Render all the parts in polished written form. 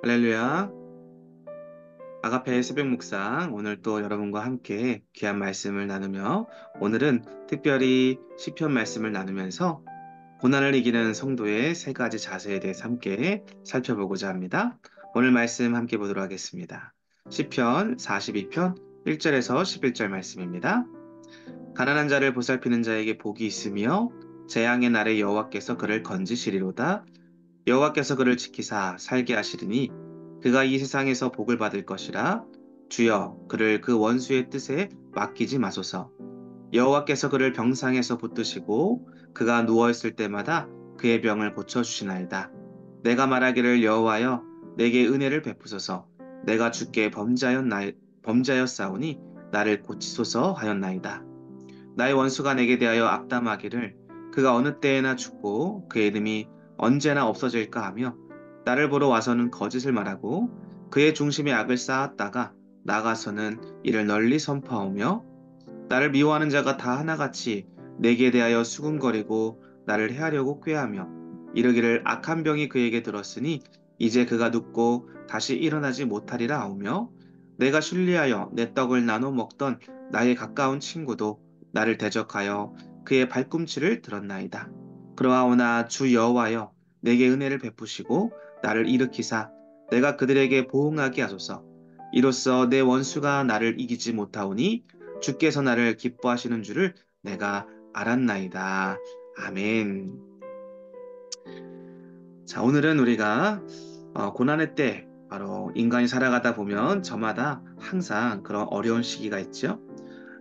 할렐루야. 아가페 새벽 묵상 오늘 또 여러분과 함께 귀한 말씀을 나누며 오늘은 특별히 시편 말씀을 나누면서 고난을 이기는 성도의 세 가지 자세에 대해서 함께 살펴보고자 합니다. 오늘 말씀 함께 보도록 하겠습니다. 시편 42편 1절에서 11절 말씀입니다. 가난한 자를 보살피는 자에게 복이 있으며 재앙의 날에 여호와께서 그를 건지시리로다. 여호와께서 그를 지키사 살게 하시리니 그가 이 세상에서 복을 받을 것이라. 주여 그를 그 원수의 뜻에 맡기지 마소서. 여호와께서 그를 병상에서 붙드시고 그가 누워 있을 때마다 그의 병을 고쳐 주시나이다. 내가 말하기를 여호와여 내게 은혜를 베푸소서. 내가 주께 범죄하였사오니 나를 고치소서 하였나이다. 나의 원수가 내게 대하여 악담하기를 그가 어느 때에나 죽고 그의 이름이 언제나 없어질까 하며 나를 보러 와서는 거짓을 말하고 그의 중심에 악을 쌓았다가 나가서는 이를 널리 선포하며 나를 미워하는 자가 다 하나같이 내게 대하여 수군거리고 나를 해하려고 꾀하며 이르기를 악한 병이 그에게 들었으니 이제 그가 눕고 다시 일어나지 못하리라 하오며 내가 신뢰하여 내 떡을 나눠 먹던 나의 가까운 친구도 나를 대적하여 그의 발꿈치를 들었나이다. 그러하오나 주 여호와여 내게 은혜를 베푸시고 나를 일으키사 내가 그들에게 보응하게 하소서. 이로써 내 원수가 나를 이기지 못하오니 주께서 나를 기뻐하시는 줄을 내가 알았나이다. 아멘. 자, 오늘은 우리가 고난의 때 바로 인간이 살아가다 보면 저마다 항상 그런 어려운 시기가 있죠.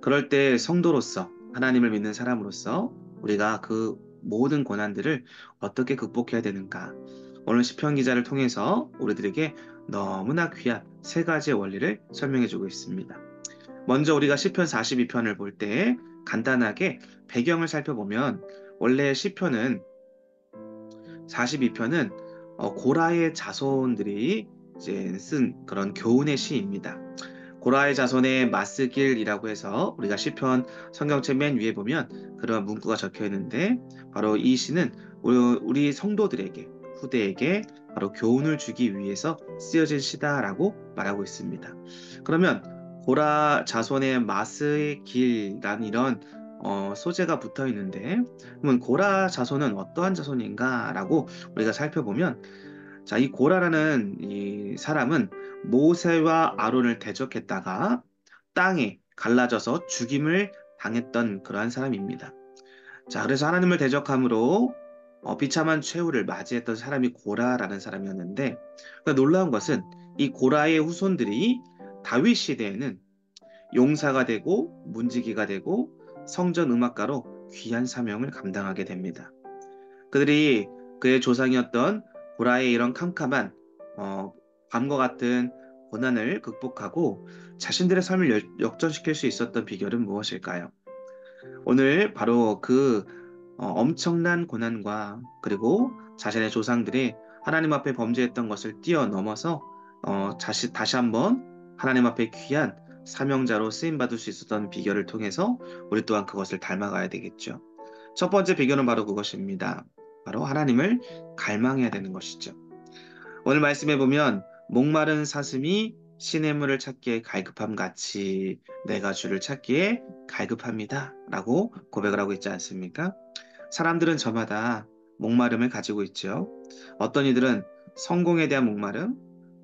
그럴 때 성도로서 하나님을 믿는 사람으로서 우리가 그 모든 고난들을 어떻게 극복해야 되는가? 오늘 시편 기자를 통해서 우리들에게 너무나 귀한 세 가지의 원리를 설명해 주고 있습니다. 먼저 우리가 시편 42편을 볼 때 간단하게 배경을 살펴보면 원래 시편은 42편은 고라의 자손들이 이제 쓴 그런 교훈의 시입니다. 고라의 자손의 마스길이라고 해서 우리가 시편 성경책 맨 위에 보면 그런 문구가 적혀 있는데 바로 이 시는 우리 성도들에게 후대에게 바로 교훈을 주기 위해서 쓰여진 시다라고 말하고 있습니다. 그러면 고라 자손의 마스의 길이라는 이런 소재가 붙어 있는데 그러면 고라 자손은 어떠한 자손인가라고 우리가 살펴보면 자, 이 고라라는 이 사람은 모세와 아론을 대적했다가 땅에 갈라져서 죽임을 당했던 그러한 사람입니다. 자, 그래서 하나님을 대적함으로 비참한 최후를 맞이했던 사람이 고라라는 사람이었는데 그러니까 놀라운 것은 이 고라의 후손들이 다윗 시대에는 용사가 되고 문지기가 되고 성전 음악가로 귀한 사명을 감당하게 됩니다. 그들이 그의 조상이었던 고라의 이런 캄캄한 밤과 같은 고난을 극복하고 자신들의 삶을 역전시킬 수 있었던 비결은 무엇일까요? 오늘 바로 그 엄청난 고난과 그리고 자신의 조상들이 하나님 앞에 범죄했던 것을 뛰어넘어서 다시 한번 하나님 앞에 귀한 사명자로 쓰임받을 수 있었던 비결을 통해서 우리 또한 그것을 닮아가야 되겠죠. 첫 번째 비결은 바로 그것입니다. 바로 하나님을 갈망해야 되는 것이죠. 오늘 말씀해 보면 목마른 사슴이 시냇물을 찾기에 갈급함 같이 내가 주를 찾기에 갈급합니다. 라고 고백을 하고 있지 않습니까? 사람들은 저마다 목마름을 가지고 있죠. 어떤 이들은 성공에 대한 목마름,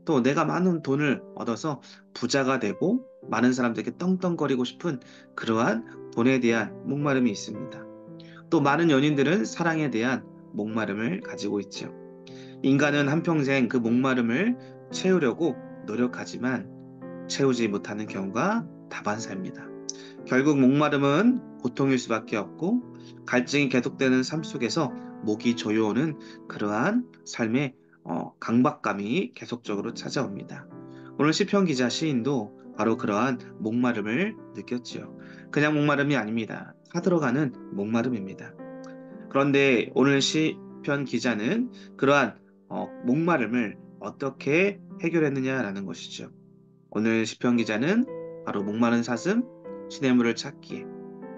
또 내가 많은 돈을 얻어서 부자가 되고 많은 사람들에게 떵떵거리고 싶은 그러한 돈에 대한 목마름이 있습니다. 또 많은 연인들은 사랑에 대한 목마름을 가지고 있죠. 인간은 한평생 그 목마름을 채우려고 노력하지만 채우지 못하는 경우가 다반사입니다. 결국 목마름은 고통일 수밖에 없고 갈증이 계속되는 삶 속에서 목이 조여오는 그러한 삶의 강박감이 계속적으로 찾아옵니다. 오늘 시편 기자 시인도 바로 그러한 목마름을 느꼈지요. 그냥 목마름이 아닙니다. 타들어가는 목마름입니다. 그런데 오늘 시편 기자는 그러한 목마름을 어떻게 해결했느냐라는 것이죠. 오늘 시편 기자는 바로 목마른 사슴, 시냇물을 찾기에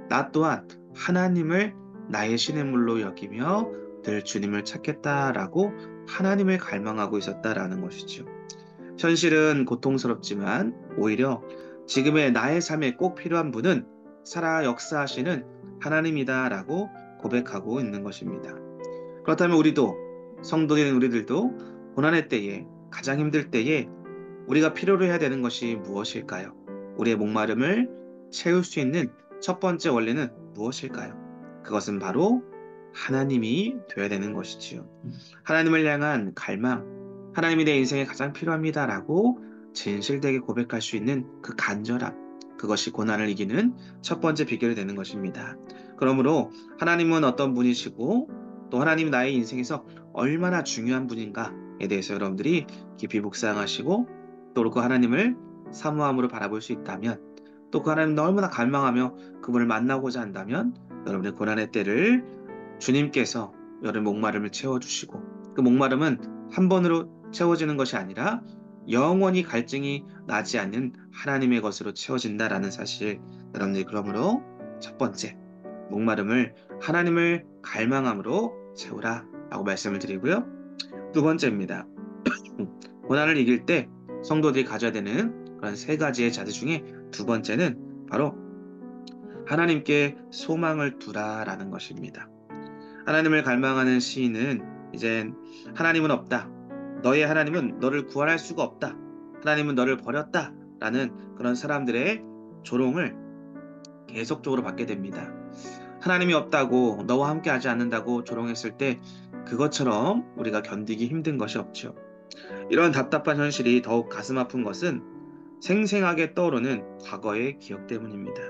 나 또한 하나님을 나의 시냇물로 여기며 늘 주님을 찾겠다라고 하나님을 갈망하고 있었다라는 것이죠. 현실은 고통스럽지만 오히려 지금의 나의 삶에 꼭 필요한 분은 살아 역사하시는 하나님이다라고 고백하고 있는 것입니다. 그렇다면 우리도 성도인 우리들도 고난의 때에 가장 힘들 때에 우리가 필요로 해야 되는 것이 무엇일까요? 우리의 목마름을 채울 수 있는 첫 번째 원리는 무엇일까요? 그것은 바로 하나님이 되어야 되는 것이지요. 하나님을 향한 갈망, 하나님이 내 인생에 가장 필요합니다라고 진실되게 고백할 수 있는 그 간절함, 그것이 고난을 이기는 첫 번째 비결이 되는 것입니다. 그러므로 하나님은 어떤 분이시고 또 하나님 나의 인생에서 얼마나 중요한 분인가에 대해서 여러분들이 깊이 묵상하시고 또 그 하나님을 사모함으로 바라볼 수 있다면 또 그 하나님 너무나 갈망하며 그분을 만나고자 한다면 여러분의 고난의 때를 주님께서 여러분의 목마름을 채워주시고 그 목마름은 한 번으로 채워지는 것이 아니라 영원히 갈증이 나지 않는 하나님의 것으로 채워진다라는 사실 여러분들이 그러므로 첫 번째 목마름을 하나님을 갈망함으로 채우라 라고 말씀을 드리고요. 두 번째입니다. 고난을 이길 때 성도들이 가져야 되는 그런 세 가지의 자세 중에 두 번째는 바로 하나님께 소망을 두라라는 것입니다. 하나님을 갈망하는 시인은 이젠 하나님은 없다. 너의 하나님은 너를 구원할 수가 없다. 하나님은 너를 버렸다. 라는 그런 사람들의 조롱을 계속적으로 받게 됩니다. 하나님이 없다고 너와 함께 하지 않는다고 조롱했을 때 그것처럼 우리가 견디기 힘든 것이 없죠. 이런 답답한 현실이 더욱 가슴 아픈 것은 생생하게 떠오르는 과거의 기억 때문입니다.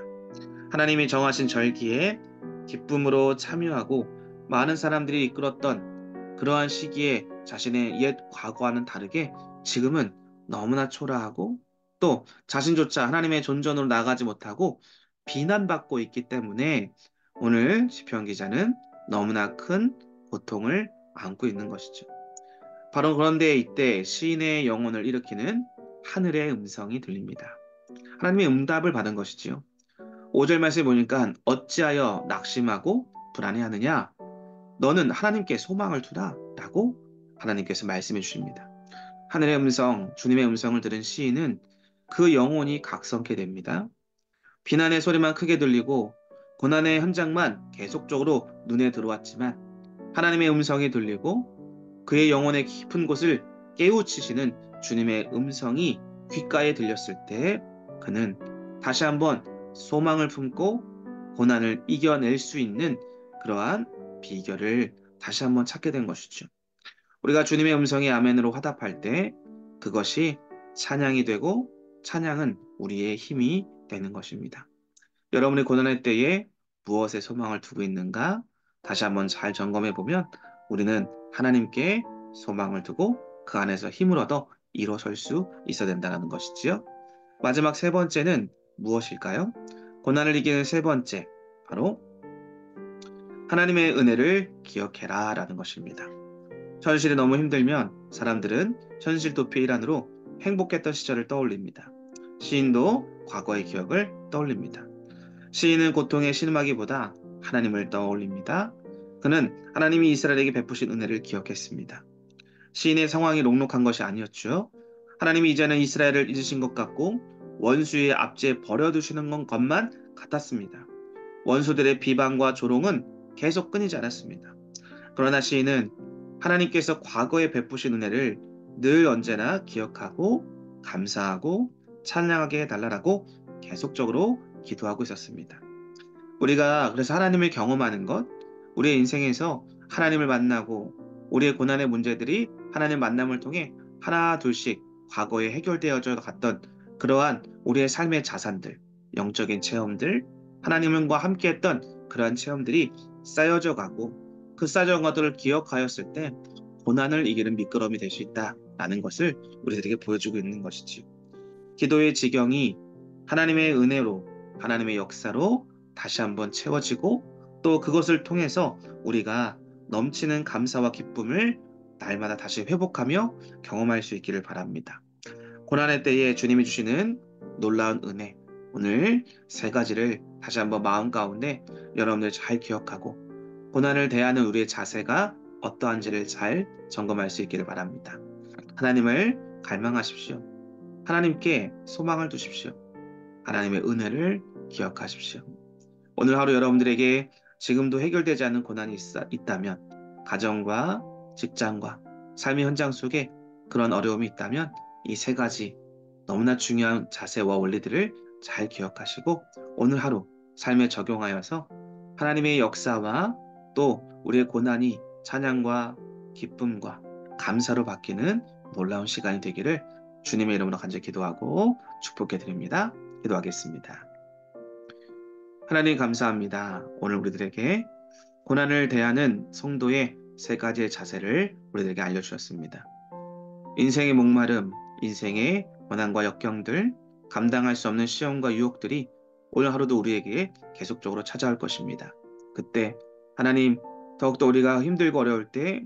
하나님이 정하신 절기에 기쁨으로 참여하고 많은 사람들이 이끌었던 그러한 시기에 자신의 옛 과거와는 다르게 지금은 너무나 초라하고 또 자신조차 하나님의 존전으로 나가지 못하고 비난받고 있기 때문에 오늘 시편 기자는 너무나 큰 고통을 안고 있는 것이죠. 바로 그런데 이때 시인의 영혼을 일으키는 하늘의 음성이 들립니다. 하나님의 응답을 받은 것이지요. 5절 말씀에 보니까 어찌하여 낙심하고 불안해하느냐? 너는 하나님께 소망을 두라 라고 하나님께서 말씀해 주십니다. 하늘의 음성, 주님의 음성을 들은 시인은 그 영혼이 각성케 됩니다. 비난의 소리만 크게 들리고 고난의 현장만 계속적으로 눈에 들어왔지만 하나님의 음성이 들리고 그의 영혼의 깊은 곳을 깨우치시는 주님의 음성이 귓가에 들렸을 때 그는 다시 한번 소망을 품고 고난을 이겨낼 수 있는 그러한 비결을 다시 한번 찾게 된 것이죠. 우리가 주님의 음성에 아멘으로 화답할 때 그것이 찬양이 되고 찬양은 우리의 힘이 되는 것입니다. 여러분의 고난의 때에 무엇에 소망을 두고 있는가? 다시 한번 잘 점검해 보면 우리는 하나님께 소망을 두고 그 안에서 힘을 얻어 일어설 수 있어야 된다는 것이지요. 마지막 세 번째는 무엇일까요? 고난을 이기는 세 번째, 바로 하나님의 은혜를 기억해라 라는 것입니다. 현실이 너무 힘들면 사람들은 현실 도피의 일환으로 행복했던 시절을 떠올립니다. 시인도 과거의 기억을 떠올립니다. 시인은 고통에 신음하기보다 하나님을 떠올립니다. 그는 하나님이 이스라엘에게 베푸신 은혜를 기억했습니다. 시인의 상황이 녹록한 것이 아니었죠. 하나님이 이제는 이스라엘을 잊으신 것 같고 원수의 앞지에 버려두시는 것만 같았습니다. 원수들의 비방과 조롱은 계속 끊이지 않았습니다. 그러나 시인은 하나님께서 과거에 베푸신 은혜를 늘 언제나 기억하고 감사하고 찬양하게 해달라고 계속적으로 기도하고 있었습니다. 우리가 그래서 하나님을 경험하는 것, 우리의 인생에서 하나님을 만나고 우리의 고난의 문제들이 하나님 만남을 통해 하나 둘씩 과거에 해결되어져 갔던 그러한 우리의 삶의 자산들, 영적인 체험들, 하나님과 함께했던 그러한 체험들이 쌓여져 가고 그 쌓여진 것들을 기억하였을 때 고난을 이기는 미끄럼이 될 수 있다라는 것을 우리들에게 보여주고 있는 것이지요. 기도의 지경이 하나님의 은혜로, 하나님의 역사로 다시 한번 채워지고 또 그것을 통해서 우리가 넘치는 감사와 기쁨을 날마다 다시 회복하며 경험할 수 있기를 바랍니다. 고난의 때에 주님이 주시는 놀라운 은혜, 오늘 세 가지를 다시 한번 마음 가운데 여러분들 잘 기억하고 고난을 대하는 우리의 자세가 어떠한지를 잘 점검할 수 있기를 바랍니다. 하나님을 갈망하십시오. 하나님께 소망을 두십시오. 하나님의 은혜를 기억하십시오. 오늘 하루 여러분들에게 지금도 해결되지 않은 고난이 있다면, 가정과 직장과 삶의 현장 속에 그런 어려움이 있다면 이 세 가지 너무나 중요한 자세와 원리들을 잘 기억하시고 오늘 하루 삶에 적용하여서 하나님의 역사와 또 우리의 고난이 찬양과 기쁨과 감사로 바뀌는 놀라운 시간이 되기를 주님의 이름으로 간절히 기도하고 축복해 드립니다. 기도하겠습니다. 하나님 감사합니다. 오늘 우리들에게 고난을 대하는 성도의 세 가지의 자세를 우리들에게 알려주셨습니다. 인생의 목마름, 인생의 고난과 역경들, 감당할 수 없는 시험과 유혹들이 오늘 하루도 우리에게 계속적으로 찾아올 것입니다. 그때 하나님 더욱더 우리가 힘들고 어려울 때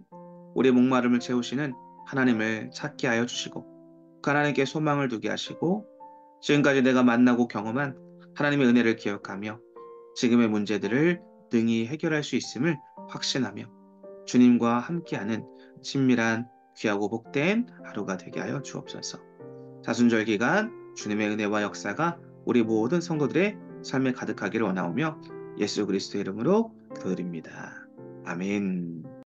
우리의 목마름을 채우시는 하나님을 찾게 하여 주시고 그 하나님께 소망을 두게 하시고 지금까지 내가 만나고 경험한 하나님의 은혜를 기억하며 지금의 문제들을 능히 해결할 수 있음을 확신하며 주님과 함께하는 친밀한 귀하고 복된 하루가 되게 하여 주옵소서. 사순절 기간 주님의 은혜와 역사가 우리 모든 성도들의 삶에 가득하기를 원하오며 예수 그리스도의 이름으로 기도드립니다. 아멘.